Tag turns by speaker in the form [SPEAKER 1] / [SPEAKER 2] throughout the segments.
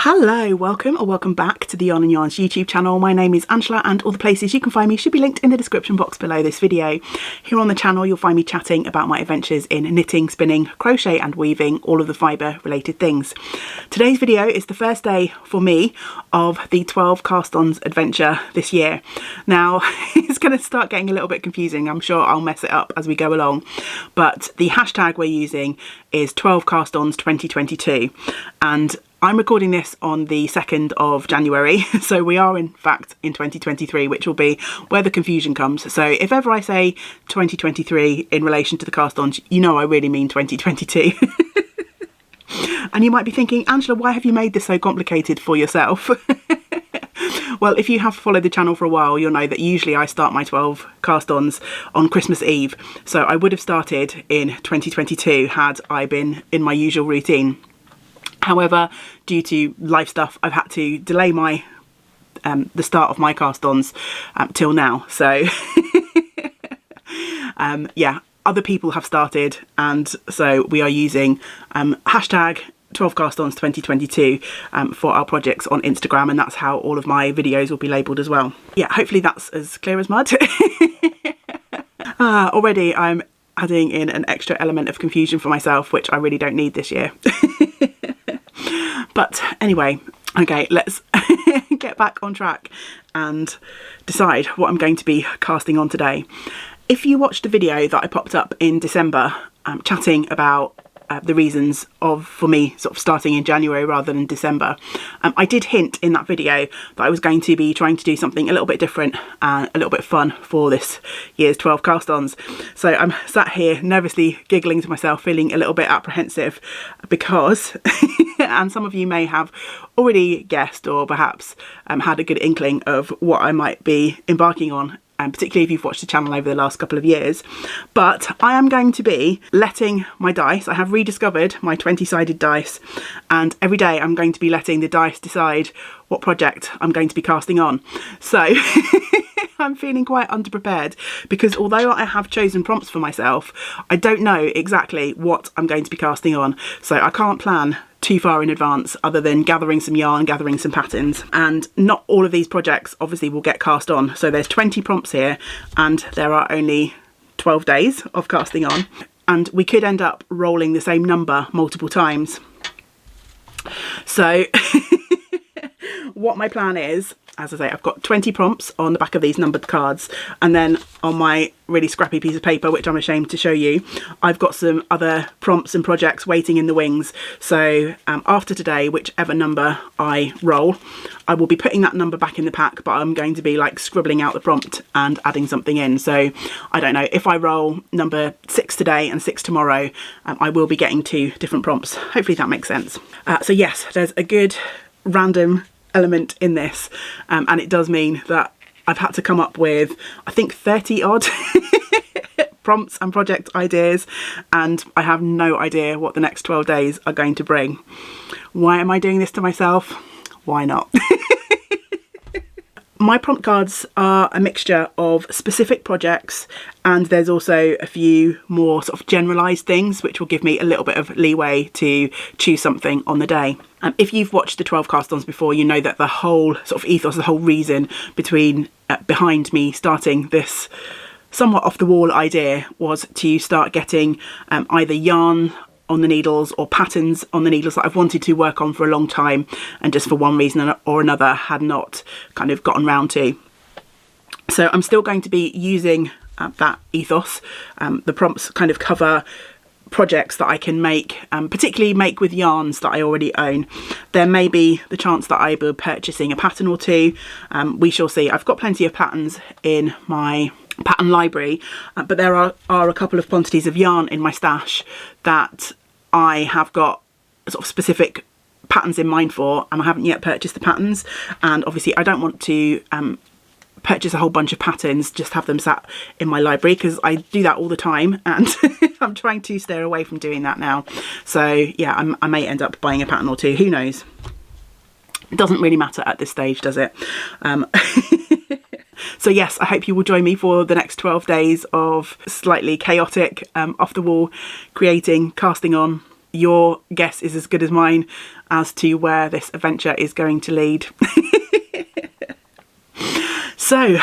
[SPEAKER 1] Hello, welcome or welcome back to the YarnNYarns YouTube channel. My name is Angela and all the places you can find me should be linked in the description box below this video. Here on the channel you'll find me chatting about my adventures in knitting, spinning, crochet and weaving, all of the fibre related things. Today's video is the first day for me of the 12 Cast Ons adventure this year. Now it's going to start getting a little bit confusing. I'm sure I'll mess it up as we go along, but the hashtag we're using is 12 Cast Ons 2022 and I'm recording this on the 2nd of January, so we are in fact in 2023, which will be where the confusion comes. So if ever I say 2023 in relation to the cast ons, you know I really mean 2022. And you might be thinking, Angela, why have you made this so complicated for yourself? Well, if you have followed the channel for a while, you'll know that usually I start my 12 cast ons on Christmas Eve. So I would have started in 2022 had I been in my usual routine. However, due to life stuff, I've had to delay my the start of my cast ons till now. So yeah, other people have started, and so we are using hashtag 12 Cast Ons 2022 for our projects on Instagram, and that's how all of my videos will be labelled as well. Yeah, hopefully that's as clear as mud. Already I'm adding in an extra element of confusion for myself, which I really don't need this year. But anyway, okay, let's get back on track and decide what I'm going to be casting on today. If you watched the video that I popped up in December chatting about the reasons for me sort of starting in January rather than December, I did hint in that video that I was going to be trying to do something a little bit different and a little bit fun for this year's 12 cast ons. So I'm sat here nervously giggling to myself, feeling a little bit apprehensive because and some of you may have already guessed or perhaps had a good inkling of what I might be embarking on, and particularly if you've watched the channel over the last couple of years. But I am going to be letting my dice, I have rediscovered my 20-sided dice, and every day I'm going to be letting the dice decide what project I'm going to be casting on. So I'm feeling quite underprepared because although I have chosen prompts for myself, I don't know exactly what I'm going to be casting on. So I can't plan too far in advance other than gathering some yarn, gathering some patterns, and not all of these projects obviously will get cast on. So there's 20 prompts here and there are only 12 days of casting on, and we could end up rolling the same number multiple times. So what my plan is, as I say, I've got 20 prompts on the back of these numbered cards, and then on my really scrappy piece of paper, which I'm ashamed to show you, I've got some other prompts and projects waiting in the wings. So after today, whichever number I roll, I will be putting that number back in the pack, but I'm going to be like scribbling out the prompt and adding something in. So I don't know, if I roll number 6 today and 6 tomorrow, I will be getting 2 different prompts. Hopefully that makes sense. So yes, there's a good random element in this, and it does mean that I've had to come up with, I think, 30 odd prompts and project ideas, and I have no idea what the next 12 days are going to bring. Why am I doing this to myself? Why not? My prompt cards are a mixture of specific projects, and there's also a few more sort of generalised things which will give me a little bit of leeway to choose something on the day. If you've watched the 12 cast ons before, you know that the whole sort of ethos, the whole reason behind me starting this somewhat off the wall idea was to start getting either yarn on the needles or patterns on the needles that I've wanted to work on for a long time, and just for one reason or another had not kind of gotten round to. So I'm still going to be using that ethos. The prompts kind of cover projects that I can make, particularly make with yarns that I already own. There may be the chance that I will be purchasing a pattern or two. We shall see. I've got plenty of patterns in my pattern library, but there are a couple of quantities of yarn in my stash that I have got sort of specific patterns in mind for, and I haven't yet purchased the patterns. And obviously I don't want to purchase a whole bunch of patterns, just have them sat in my library, because I do that all the time, and I'm trying to steer away from doing that now. So yeah, I may end up buying a pattern or two, who knows. It doesn't really matter at this stage, does it? So yes, I hope you will join me for the next 12 days of slightly chaotic, off the wall creating, casting on, your guess is as good as mine as to where this adventure is going to lead. So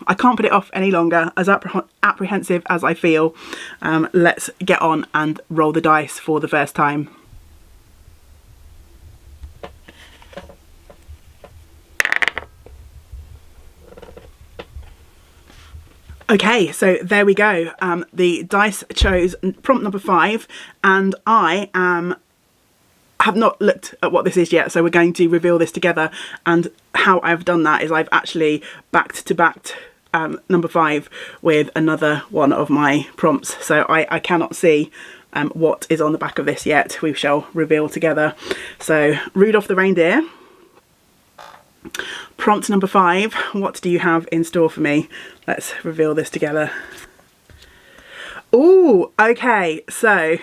[SPEAKER 1] I can't put it off any longer, as apprehensive as I feel. Let's get on and roll the dice for the first time. Okay, so there we go. The dice chose prompt number 5, and I have not looked at what this is yet, so we're going to reveal this together. And how I've done that is I've actually backed number 5 with another one of my prompts, so I cannot see what is on the back of this yet. We shall reveal together. So Rudolph the reindeer, prompt number 5, what do you have in store for me? Let's reveal this together. Oh, okay, so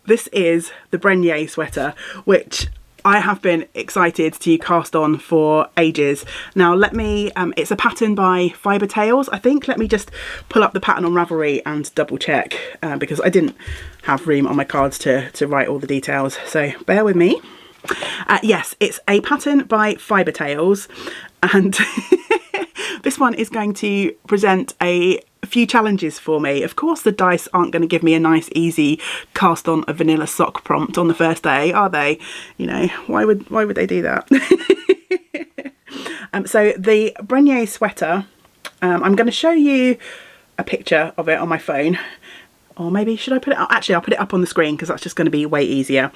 [SPEAKER 1] this is the Brenier sweater, which I have been excited to cast on for ages. Now let me, it's a pattern by Fibre Tales, I think. Let me just pull up the pattern on Ravelry and double check, because I didn't have room on my cards to write all the details, so bear with me. Yes, it's a pattern by Fibre Tales, and this one is going to present a few challenges for me. Of course, the dice aren't going to give me a nice, easy cast on a vanilla sock prompt on the first day, are they? You know, why would they do that? So the Brenier sweater, I'm going to show you a picture of it on my phone. Or maybe should I put it up? Actually, I'll put it up on the screen because that's just going to be way easier.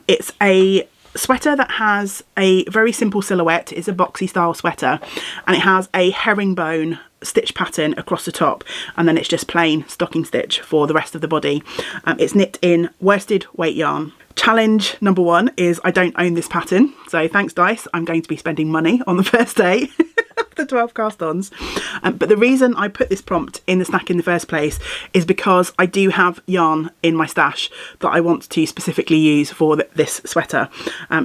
[SPEAKER 1] It's a sweater that has a very simple silhouette. It's a boxy style sweater, and it has a herringbone stitch pattern across the top, and then it's just plain stocking stitch for the rest of the body. It's knit in worsted weight yarn. Challenge number 1 is I don't own this pattern, so thanks dice, I'm going to be spending money on the first day of the 12 cast-ons. But the reason I put this prompt in the stack in the first place is because I do have yarn in my stash that I want to specifically use for this sweater.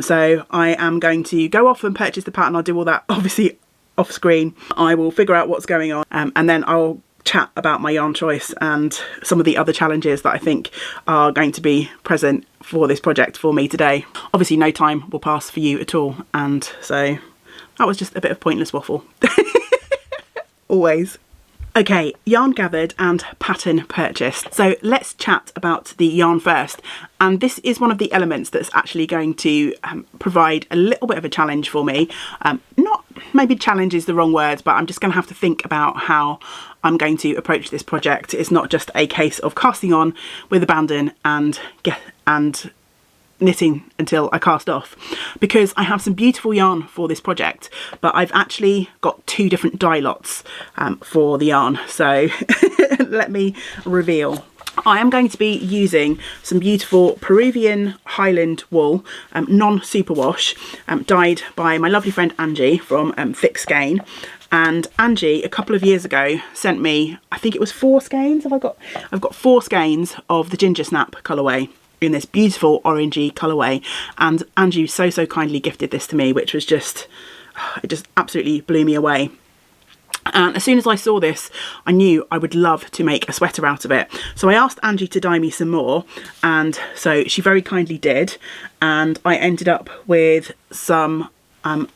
[SPEAKER 1] So I am going to go off and purchase the pattern. I'll do all that obviously off screen. I will figure out what's going on, and then I'll chat about my yarn choice and some of the other challenges that I think are going to be present for this project for me today. Obviously no time will pass for you at all, and so that was just a bit of pointless waffle. Always. Okay, yarn gathered and pattern purchased. So let's chat about the yarn first. And this is one of the elements that's actually going to provide a little bit of a challenge for me. Not maybe challenge is the wrong word, but I'm just going to have to think about how I'm going to approach this project. It's not just a case of casting on with abandon and knitting until I cast off, because I have some beautiful yarn for this project, but I've actually got 2 different dye lots for the yarn. So let me reveal. I am going to be using some beautiful Peruvian Highland wool, non-superwash, dyed by my lovely friend Angie from Thick Skein. And Angie, a couple of years ago, sent me, I think it was 4 skeins. I've got 4 skeins of the Ginger Snap colourway in this beautiful orangey colourway, and Angie so kindly gifted this to me, which was just, it just absolutely blew me away. And as soon as I saw this, I knew I would love to make a sweater out of it. So I asked Angie to dye me some more, and so she very kindly did, and I ended up with some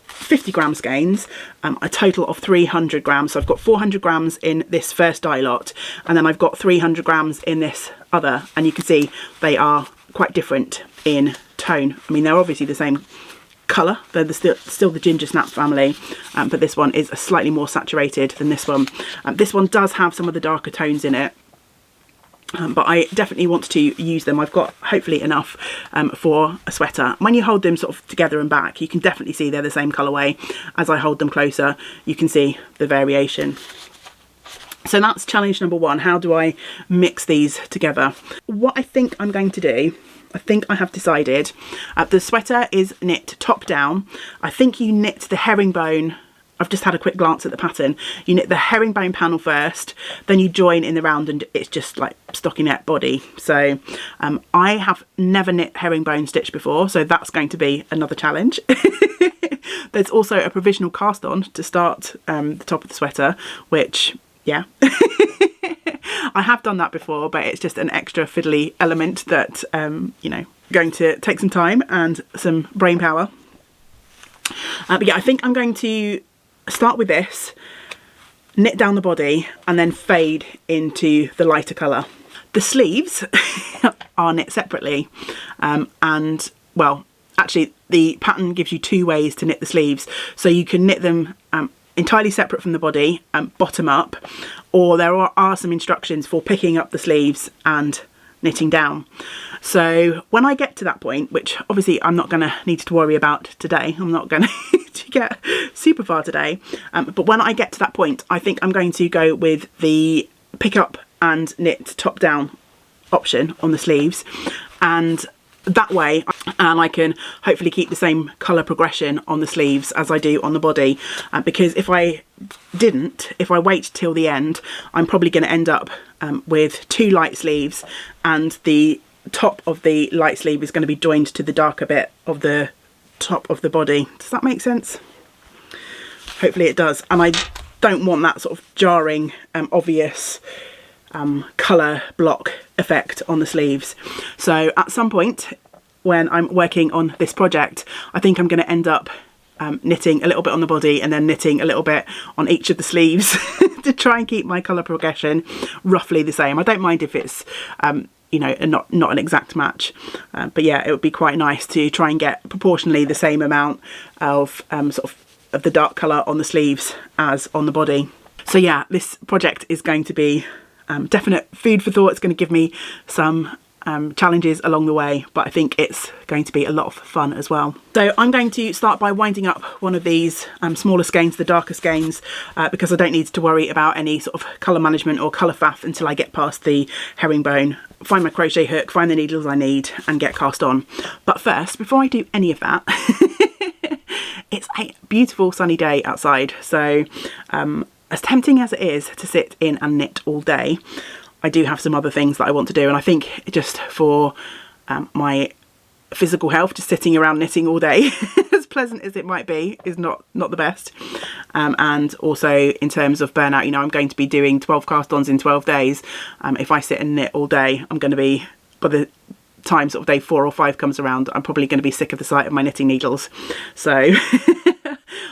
[SPEAKER 1] 50 gram skeins, a total of 300 grams. So I've got 400 grams in this first dye lot, and then I've got 300 grams in this other, and you can see they are quite different in tone. I mean, they're obviously the same colour, they're still the Ginger Snap family, but this one is slightly more saturated than this one. This one does have some of the darker tones in it, but I definitely want to use them. I've got hopefully enough for a sweater. When you hold them sort of together and back, you can definitely see they're the same colourway. As I hold them closer, you can see the variation. So that's challenge number 1. How do I mix these together? What I think I'm going to do, I think I have decided, the sweater is knit top down. I think you knit the herringbone, I've just had a quick glance at the pattern, you knit the herringbone panel first, then you join in the round, and it's just like stockinette body. So I have never knit herringbone stitch before, so that's going to be another challenge. There's also a provisional cast on to start the top of the sweater, which, yeah. I have done that before, but it's just an extra fiddly element that, you know, going to take some time and some brain power. But yeah, I think I'm going to start with this, knit down the body, and then fade into the lighter colour. The sleeves are knit separately, and well, actually the pattern gives you two ways to knit the sleeves. So you can knit them entirely separate from the body, bottom up, or there are some instructions for picking up the sleeves and knitting down. So when I get to that point, which obviously I'm not going to need to worry about today, I'm not going to get super far today, but when I get to that point, I think I'm going to go with the pick up and knit top down option on the sleeves, and that way I can hopefully keep the same colour progression on the sleeves as I do on the body, because if I wait till the end, I'm probably going to end up with two light sleeves, and the top of the light sleeve is going to be joined to the darker bit of the top of the body. Does that make sense? Hopefully it does, and I don't want that sort of jarring obvious colour block effect on the sleeves. So at some point when I'm working on this project, I think I'm going to end up knitting a little bit on the body and then knitting a little bit on each of the sleeves to try and keep my colour progression roughly the same. I don't mind if it's you know, not an exact match, but yeah, it would be quite nice to try and get proportionally the same amount of sort of the dark colour on the sleeves as on the body. So yeah, this project is going to be definite food for thought. It's going to give me some challenges along the way, but I think it's going to be a lot of fun as well. So I'm going to start by winding up one of these smaller skeins, the darker skeins, because I don't need to worry about any sort of colour management or colour faff until I get past the herringbone, find my crochet hook, find the needles I need and get cast on. But first, before I do any of that, it's a beautiful sunny day outside, so as tempting as it is to sit in and knit all day, I do have some other things that I want to do, and I think just for my physical health, just sitting around knitting all day, as pleasant as it might be, is not the best. And also in terms of burnout, you know, I'm going to be doing 12 cast-ons in 12 days. If I sit and knit all day, I'm going to be, by the time sort of day 4 or 5 comes around, I'm probably going to be sick of the sight of my knitting needles. So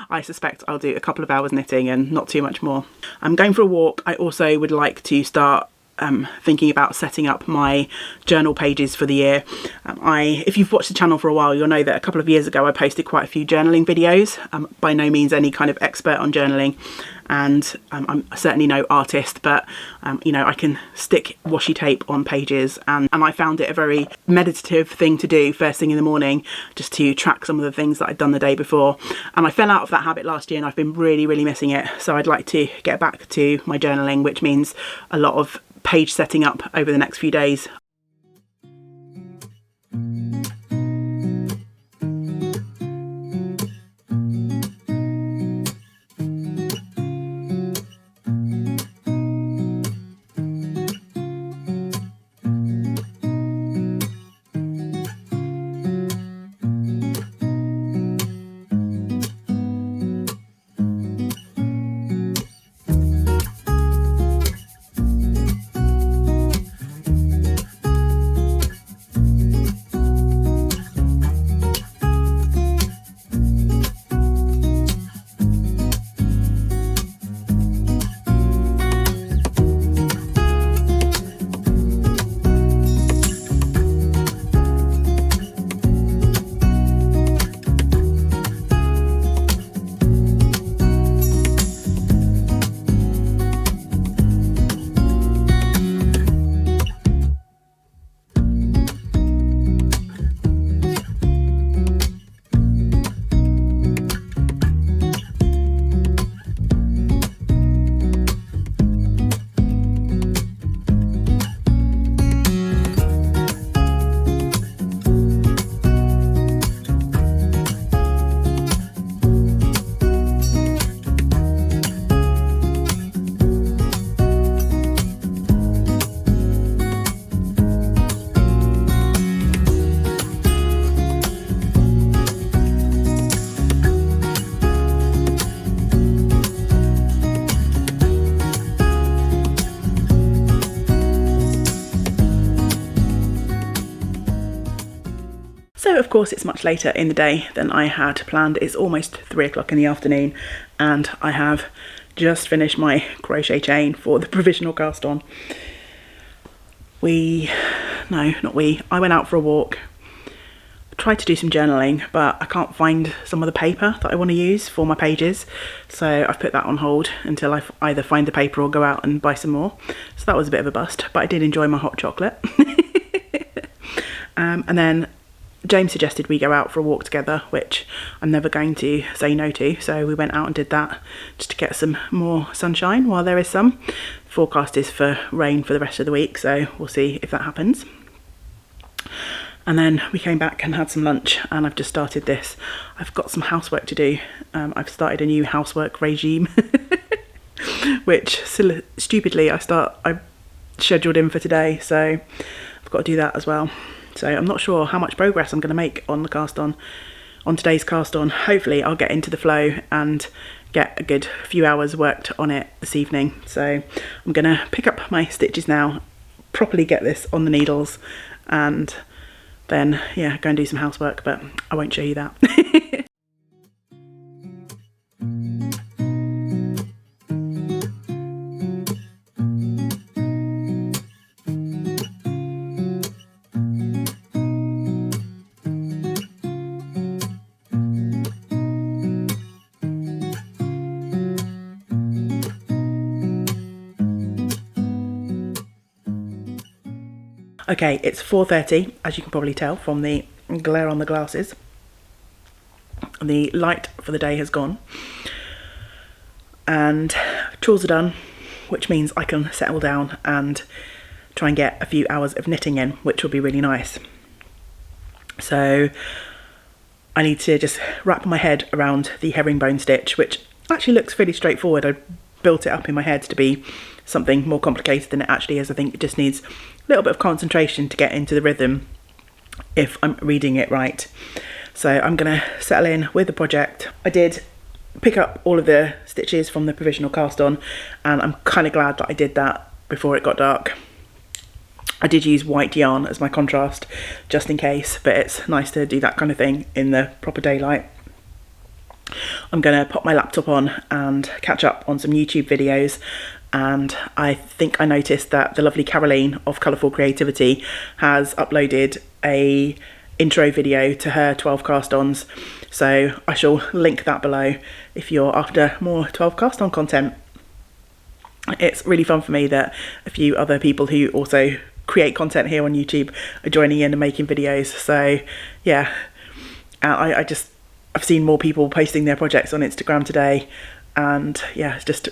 [SPEAKER 1] I suspect I'll do a couple of hours knitting and not too much more. I'm going for a walk. I also would like to start thinking about setting up my journal pages for the year. If you've watched the channel for a while, you'll know that a couple of years ago I posted quite a few journaling videos. By no means any kind of expert on journaling, and I'm certainly no artist, but you know, I can stick washi tape on pages, and I found it a very meditative thing to do first thing in the morning, just to track some of the things that I'd done the day before. And I fell out of that habit last year, and I've been really missing it. So I'd like to get back to my journaling, which means a lot of page setting up over the next few days. of course it's much later in the day than I had planned. It's almost 3 o'clock in the afternoon and I have just finished my crochet chain for the provisional cast on. I went out for a walk, tried to do some journaling, but I can't find some of the paper that I want to use for my pages, so I've put that on hold until I either find the paper or go out and buy some more. So that was a bit of a bust, but I did enjoy my hot chocolate. And then James suggested we go out for a walk together, which I'm never going to say no to, so we went out and did that just to get some more sunshine while there is some. The forecast is for rain for the rest of the week, so we'll see if that happens. And then we came back and had some lunch, and I've just started this. I've got some housework to do. I've started a new housework regime, which stupidly I scheduled in for today, so I've got to do that as well. So I'm not sure how much progress I'm going to make on the cast on today's cast on. Hopefully I'll get into the flow and get a good few hours worked on it this evening. So I'm going to pick up my stitches now, properly get this on the needles, and then yeah, go and do some housework, but I won't show you that. Okay, it's 4:30, as you can probably tell from the glare on the glasses. The light for the day has gone and chores are done, which means I can settle down and try and get a few hours of knitting in, which will be really nice. So I need to just wrap my head around the herringbone stitch, which actually looks fairly straightforward. I built it up in my head to be something more complicated than it actually is. I think it just needs a little bit of concentration to get into the rhythm if I'm reading it right. So I'm going to settle in with the project. I did pick up all of the stitches from the provisional cast on, and I'm kind of glad that I did that before it got dark. I did use white yarn as my contrast just in case, but it's nice to do that kind of thing in the proper daylight. I'm going to pop my laptop on and catch up on some YouTube videos, and I think I noticed that the lovely Caroline of Colourful Creativity has uploaded a intro video to her 12 cast-ons, so I shall link that below if you're after more 12 cast-on content. It's really fun for me that a few other people who also create content here on YouTube are joining in and making videos, so yeah, I've seen more people posting their projects on Instagram today, and yeah, it's just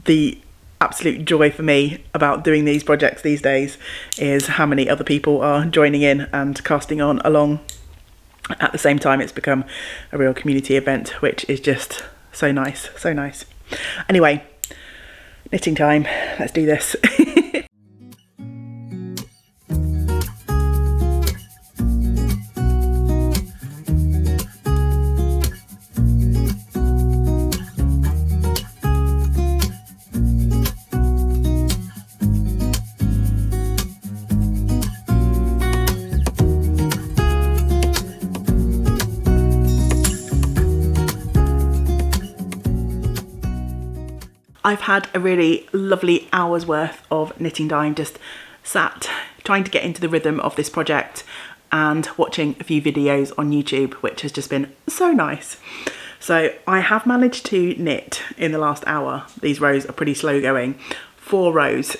[SPEAKER 1] the absolute joy for me about doing these projects these days is how many other people are joining in and casting on along at the same time. It's become a real community event, which is just so nice, so nice. Anyway, knitting time, let's do this. I've had a really lovely hour's worth of knitting time, just sat trying to get into the rhythm of this project and watching a few videos on YouTube, which has just been so nice. So I have managed to knit in the last hour. These rows are pretty slow going. 4 rows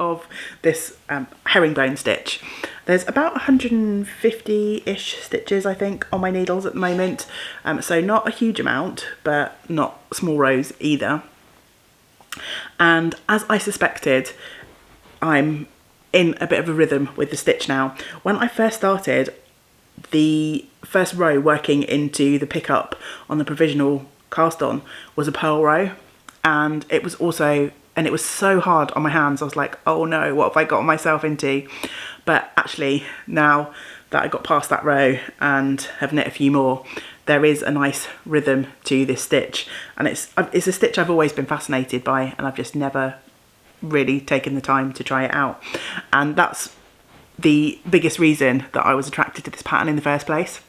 [SPEAKER 1] of this herringbone stitch. There's about 150-ish stitches, I think, on my needles at the moment. So not a huge amount, but not small rows either. And as I suspected, I'm in a bit of a rhythm with the stitch now. When I first started, the first row working into the pickup on the provisional cast on was a purl row, and it was so hard on my hands. I was like, oh no, what have I got myself into? But actually, now that I got past that row and have knit a few more, there is a nice rhythm to this stitch, and it's a stitch I've always been fascinated by, and I've just never really taken the time to try it out. And that's the biggest reason that I was attracted to this pattern in the first place,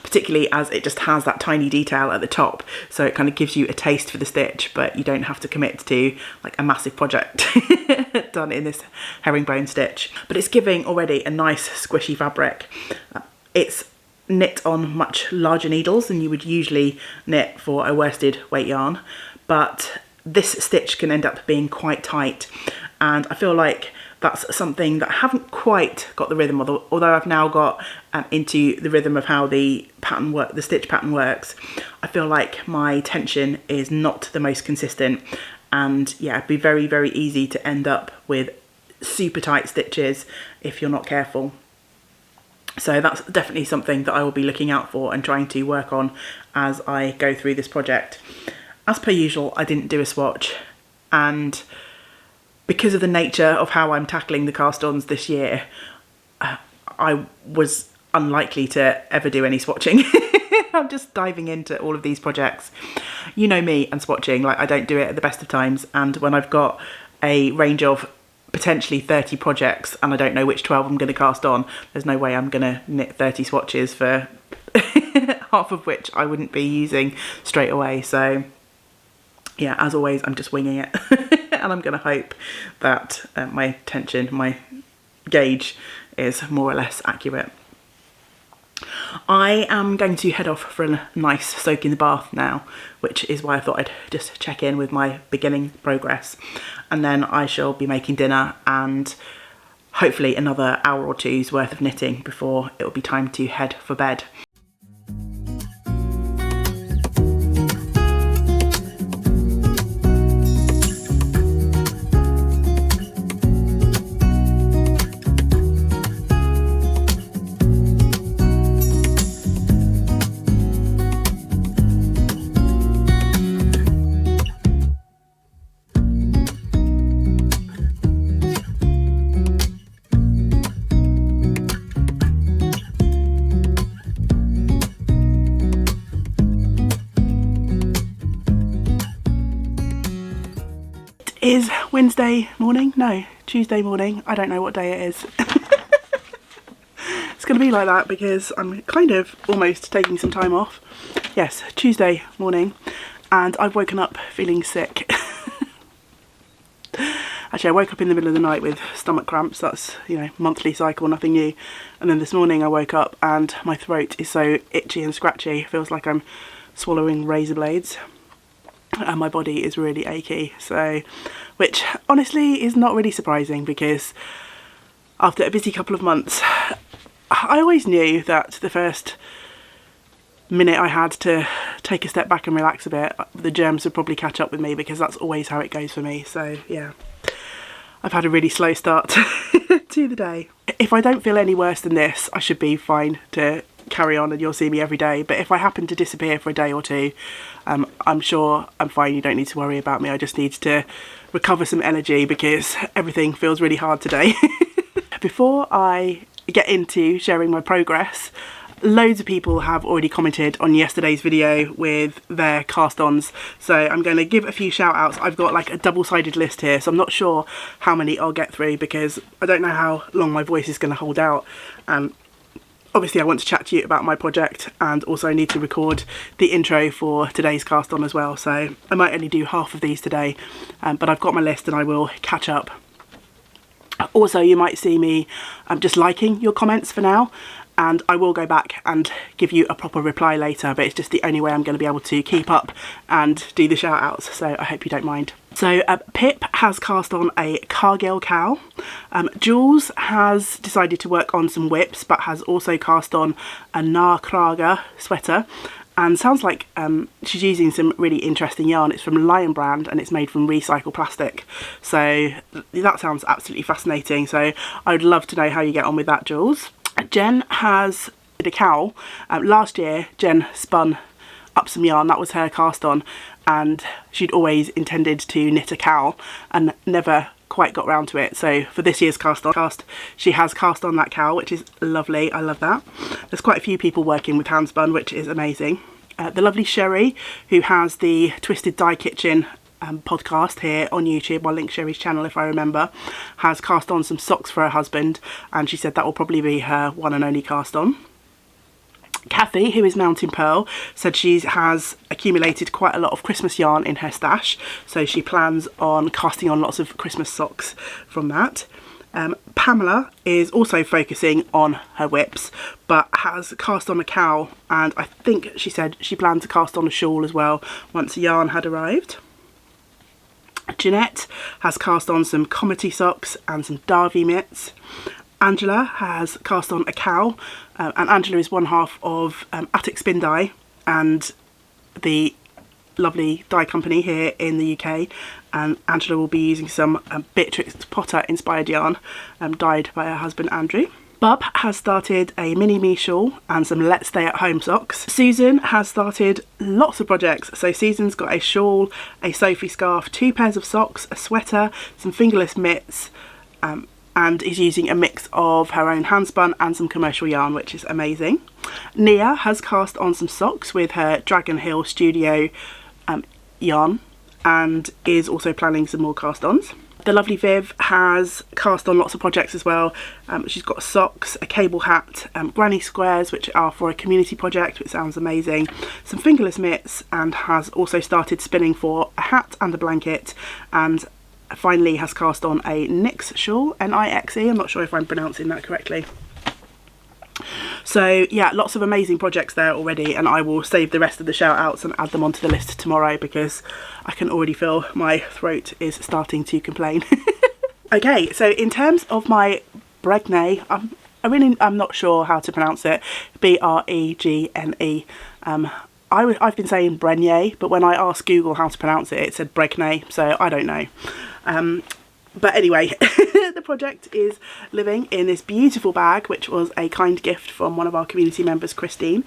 [SPEAKER 1] particularly as it just has that tiny detail at the top, so it kind of gives you a taste for the stitch, but you don't have to commit to like a massive project done in this herringbone stitch. But it's giving already a nice squishy fabric. It's knit on much larger needles than you would usually knit for a worsted weight yarn, but this stitch can end up being quite tight, and I feel like that's something that I haven't quite got the rhythm of, although I've now got into the rhythm of how the stitch pattern works. I feel like my tension is not the most consistent, and yeah, it'd be very, very easy to end up with super tight stitches if you're not careful. So that's definitely something that I will be looking out for and trying to work on as I go through this project. As per usual, I didn't do a swatch, and because of the nature of how I'm tackling the cast ons this year, I was unlikely to ever do any swatching. I'm just diving into all of these projects. You know me and swatching, like I don't do it at the best of times, and when I've got a range of potentially 30 projects and I don't know which 12 I'm going to cast on, there's no way I'm going to knit 30 swatches for half of which I wouldn't be using straight away. So yeah, as always, I'm just winging it. And I'm going to hope that my tension, my gauge is more or less accurate. I am going to head off for a nice soak in the bath now, which is why I thought I'd just check in with my beginning progress. And then I shall be making dinner and hopefully another hour or two's worth of knitting before it will be time to head for bed. Is Wednesday morning? No, Tuesday morning. I don't know what day it is. It's going to be like that because I'm kind of almost taking some time off. Yes, Tuesday morning, and I've woken up feeling sick. Actually, I woke up in the middle of the night with stomach cramps. That's, you know, monthly cycle, nothing new. And then this morning I woke up and my throat is so itchy and scratchy. It feels like I'm swallowing razor blades. And my body is really achy, so, which honestly is not really surprising because after a busy couple of months, I always knew that the first minute I had to take a step back and relax a bit, the germs would probably catch up with me because that's always how it goes for me. So yeah, I've had a really slow start to the day. If I don't feel any worse than this, I should be fine to carry on and you'll see me every day. But if I happen to disappear for a day or two, I'm sure I'm fine. You don't need to worry about me. I just need to recover some energy because everything feels really hard today. Before I get into sharing my progress, loads of people have already commented on yesterday's video with their cast-ons, so I'm going to give a few shout outs. I've got like a double-sided list here, so I'm not sure how many I'll get through because I don't know how long my voice is going to hold out. Obviously I want to chat to you about my project and also need to record the intro for today's cast on as well, so I might only do half of these today, but I've got my list and I will catch up. Also, you might see me just liking your comments for now, and I will go back and give you a proper reply later, but it's just the only way I'm going to be able to keep up and do the shout outs, so I hope you don't mind. So Pip has cast on a Cargill cowl. Jules has decided to work on some whips but has also cast on a Narkraga sweater, and sounds like she's using some really interesting yarn. It's from Lion brand and it's made from recycled plastic, so that sounds absolutely fascinating. So I would love to know how you get on with that, Jules. Jen has did a cowl. Last year Jen spun up some yarn, that was her cast on, and she'd always intended to knit a cowl and never quite got round to it. So for this year's cast, she has cast on that cowl, which is lovely. I love that. There's quite a few people working with hand spun, which is amazing. The lovely Sherry, who has the Twisted Dye Kitchen podcast here on YouTube, my Link Sherry's channel if I remember, has cast on some socks for her husband, and she said that will probably be her one and only cast on. Kathy, who is Mountain Pearl, said she has accumulated quite a lot of Christmas yarn in her stash, so she plans on casting on lots of Christmas socks from that. Pamela is also focusing on her whips, but has cast on a cowl, and I think she said she planned to cast on a shawl as well once the yarn had arrived. Jeanette has cast on some comety socks and some Derby mitts. Angela has cast on a cowl, and Angela is one half of Attic Spin Dye and the lovely dye company here in the UK, and Angela will be using some Beatrix Potter inspired yarn dyed by her husband Andrew. Bub has started a mini me shawl and some Let's Stay at Home socks. Susan has started lots of projects. So Susan's got a shawl, a Sophie scarf, 2 pairs of socks, a sweater, some fingerless mitts, and is using a mix of her own handspun and some commercial yarn, which is amazing. Nia has cast on some socks with her Dragon Hill Studio yarn and is also planning some more cast ons. The lovely Viv has cast on lots of projects as well. She's got socks, a cable hat, granny squares, which are for a community project, which sounds amazing, some fingerless mitts, and has also started spinning for a hat and a blanket, and finally has cast on a Nix shawl, N-I-X-E, I'm not sure if I'm pronouncing that correctly. So yeah, lots of amazing projects there already, and I will save the rest of the shout outs and add them onto the list tomorrow because I can already feel my throat is starting to complain. Okay, so in terms of my Bregne, I'm not sure how to pronounce it, B-R-E-G-N-E. I've been saying Bregne, but when I asked Google how to pronounce it, it said Bregne, so I don't know. But anyway, the project is living in this beautiful bag, which was a kind gift from one of our community members, Christine,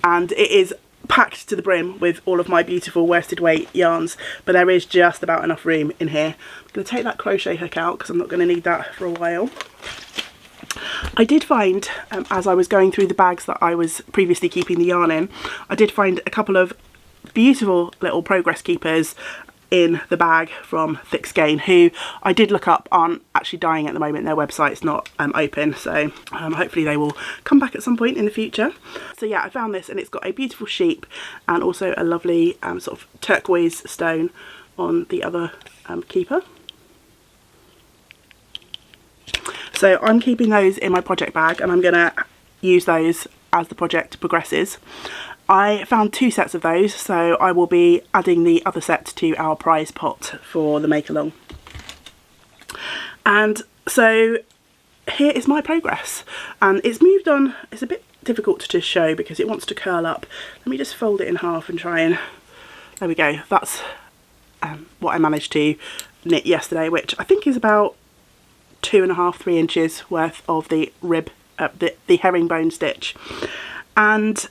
[SPEAKER 1] and it is packed to the brim with all of my beautiful worsted weight yarns, but there is just about enough room in here. I'm going to take that crochet hook out because I'm not going to need that for a while. I did find, as I was going through the bags that I was previously keeping the yarn in, I did find a couple of beautiful little progress keepers in the bag from Thick Skein, who I did look up aren't actually dyeing at the moment. Their website's not open, so hopefully they will come back at some point in the future. So yeah, I found this, and it's got a beautiful sheep and also a lovely sort of turquoise stone on the other keeper. So I'm keeping those in my project bag, and I'm going to use those as the project progresses. I found 2 sets of those, so I will be adding the other set to our prize pot for the make along. And so here is my progress, and it's moved on. It's a bit difficult to show because it wants to curl up. Let me just fold it in half and try and, there we go. That's what I managed to knit yesterday, which I think is about 2.5–3 inches worth of the rib, the herringbone stitch. And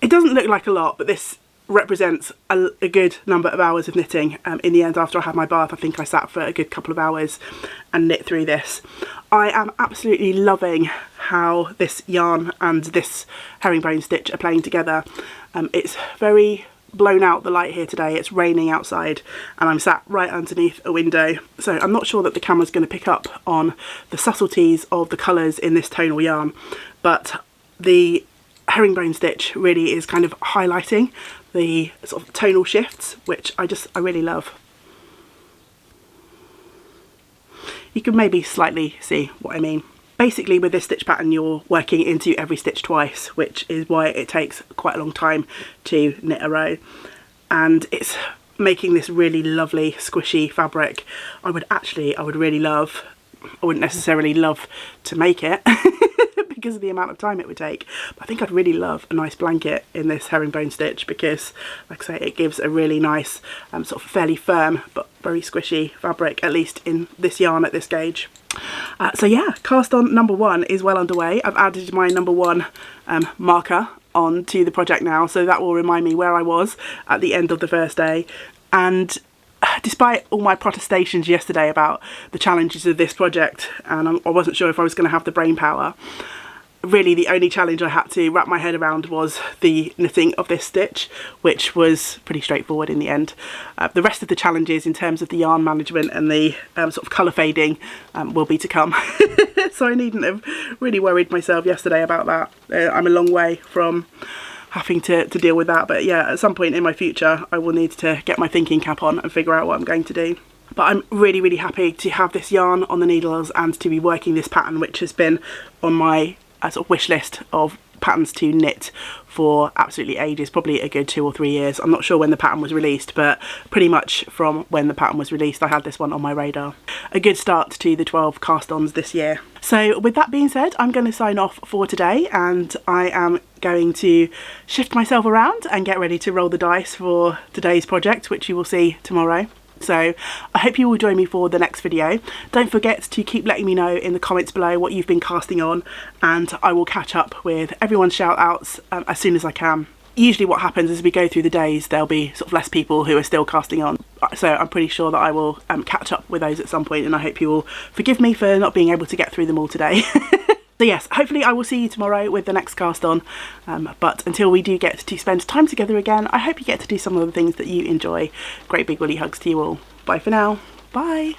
[SPEAKER 1] it doesn't look like a lot, but this represents a good number of hours of knitting. In the end, after I had my bath, I think I sat for a good couple of hours and knit through this. I am absolutely loving how this yarn and this herringbone stitch are playing together. It's very blown out, the light here today. It's raining outside and I'm sat right underneath a window, so I'm not sure that the camera's going to pick up on the subtleties of the colours in this tonal yarn, but the herringbone stitch really is kind of highlighting the sort of tonal shifts, which I really love. You can maybe slightly see what I mean. Basically with this stitch pattern you're working into every stitch twice, which is why it takes quite a long time to knit a row, and it's making this really lovely squishy fabric. I would really love, I wouldn't necessarily love to make it because of the amount of time it would take, but I think I'd really love a nice blanket in this herringbone stitch because, like I say, it gives a really nice sort of fairly firm but very squishy fabric, at least in this yarn at this gauge. So yeah, cast on number 1 is well underway. I've added my number 1 marker onto the project now, so that will remind me where I was at the end of the first day. And despite all my protestations yesterday about the challenges of this project, and I wasn't sure if I was going to have the brain power, really the only challenge I had to wrap my head around was the knitting of this stitch, which was pretty straightforward in the end. The rest of the challenges in terms of the yarn management and the sort of colour fading will be to come. So I needn't have really worried myself yesterday about that. I'm a long way from having to deal with that, but yeah, at some point in my future I will need to get my thinking cap on and figure out what I'm going to do. But I'm really happy to have this yarn on the needles and to be working this pattern, which has been on my sort of wish list of patterns to knit for absolutely ages, probably a good 2 or 3 years. I'm not sure when the pattern was released, but pretty much from when the pattern was released I had this one on my radar. A good start to the 12 cast ons this year. So with that being said, I'm going to sign off for today, and I am going to shift myself around and get ready to roll the dice for today's project, which you will see tomorrow. So I hope you will join me for the next video. Don't forget to keep letting me know in the comments below what you've been casting on, and I will catch up with everyone's shout outs as soon as I can. Usually what happens as we go through the days, there'll be sort of less people who are still casting on, so I'm pretty sure that I will catch up with those at some point, and I hope you will forgive me for not being able to get through them all today. So yes, hopefully I will see you tomorrow with the next cast on, but until we do get to spend time together again, I hope you get to do some of the things that you enjoy. Great big woolly hugs to you all. Bye for now. Bye.